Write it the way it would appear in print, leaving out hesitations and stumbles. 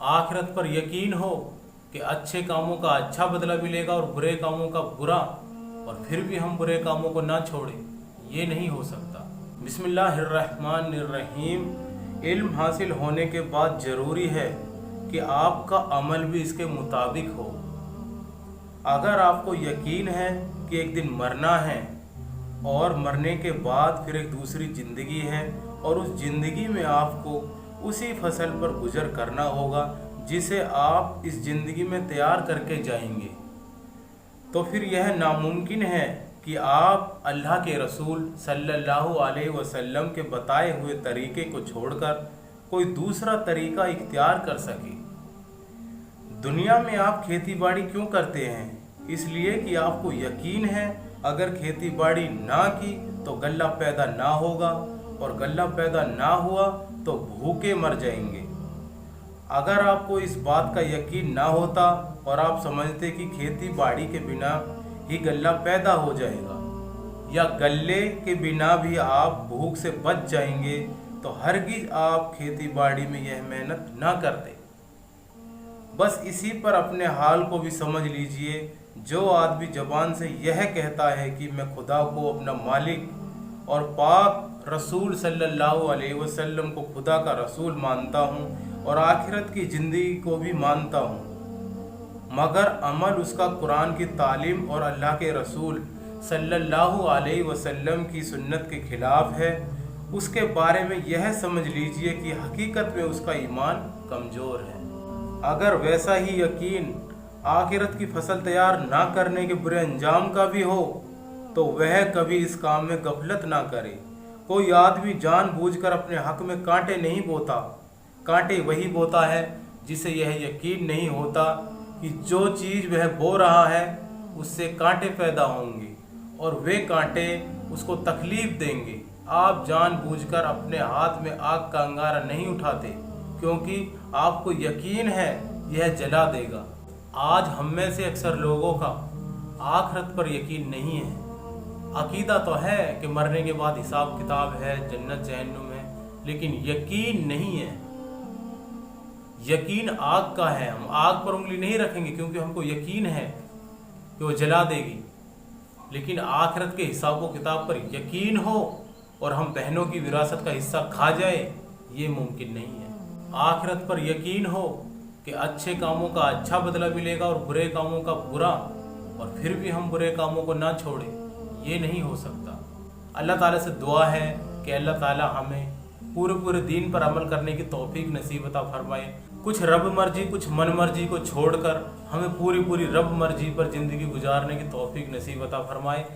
आखिरत पर यकीन हो कि अच्छे कामों का अच्छा बदला मिलेगा और बुरे कामों का बुरा, और फिर भी हम बुरे कामों को ना छोड़ें, ये नहीं हो सकता। बिस्मिल्लाहिर्रहमानिर्रहीम। इल्म हासिल होने के बाद ज़रूरी है कि आपका अमल भी इसके मुताबिक हो। अगर आपको यकीन है कि एक दिन मरना है और मरने के बाद फिर एक दूसरी ज़िंदगी है और उस ज़िंदगी में आपको उसी फसल पर गुजर करना होगा जिसे आप इस ज़िंदगी में तैयार करके जाएंगे, तो फिर यह नामुमकिन है कि आप अल्लाह के रसूल सल्लल्लाहु अलैहि वसल्लम के बताए हुए तरीके को छोड़कर कोई दूसरा तरीका इख्तियार कर सके। दुनिया में आप खेती बाड़ी क्यों करते हैं? इसलिए कि आपको यकीन है अगर खेती बाड़ी ना की तो गल्ला पैदा ना होगा, और गल्ला पैदा ना हुआ तो भूखे मर जाएंगे। अगर आपको इस बात का यकीन ना होता और आप समझते कि खेती बाड़ी के बिना ही गल्ला पैदा हो जाएगा या गल्ले के बिना भी आप भूख से बच जाएंगे, तो हरगिज आप खेती बाड़ी में यह मेहनत ना करते। बस इसी पर अपने हाल को भी समझ लीजिए। जो आदमी ज़बान से यह कहता है कि मैं खुदा को अपना मालिक और पाक रसूल सल्लल्लाहु अलैहि वसल्लम को खुदा का रसूल मानता हूँ और आखिरत की ज़िंदगी को भी मानता हूँ, मगर अमल उसका कुरान की तालीम और अल्लाह के रसूल सल्लल्लाहु अलैहि वसल्लम की सुन्नत के खिलाफ है, उसके बारे में यह समझ लीजिए कि हकीकत में उसका ईमान कमज़ोर है। अगर वैसा ही यकीन आखिरत की फसल तैयार ना करने के बुरे अंजाम का भी हो तो वह कभी इस काम में गफलत ना करे। कोई आदमी जानबूझकर अपने हक में कांटे नहीं बोता। कांटे वही बोता है जिसे यह यकीन नहीं होता कि जो चीज़ वह बो रहा है उससे कांटे पैदा होंगे और वे कांटे उसको तकलीफ देंगे। आप जानबूझकर अपने हाथ में आग का अंगारा नहीं उठाते क्योंकि आपको यकीन है यह जला देगा। आज हम में से अक्सर लोगों का आखिरत पर यकीन नहीं है। अकीदा तो है कि मरने के बाद हिसाब किताब है, जन्नत जहन्नुम है, लेकिन यकीन नहीं है। यकीन आग का है। हम आग पर उंगली नहीं रखेंगे क्योंकि हमको यकीन है कि वो जला देगी, लेकिन आखिरत के हिसाब किताब पर यकीन हो और हम बहनों की विरासत का हिस्सा खा जाए, ये मुमकिन नहीं है। आखिरत पर यकीन हो कि अच्छे कामों का अच्छा बदला मिलेगा और बुरे कामों का बुरा, और फिर भी हम बुरे कामों को ना छोड़ें, ये नहीं हो सकता। अल्लाह ताला से दुआ है कि अल्लाह ताला हमें पूरे दीन पर अमल करने की तौफीक नसीब अता फरमाए। कुछ रब मर्जी कुछ मन मर्जी को छोड़कर हमें पूरी रब मर्जी पर ज़िंदगी गुजारने की तौफीक नसीब अता फरमाए।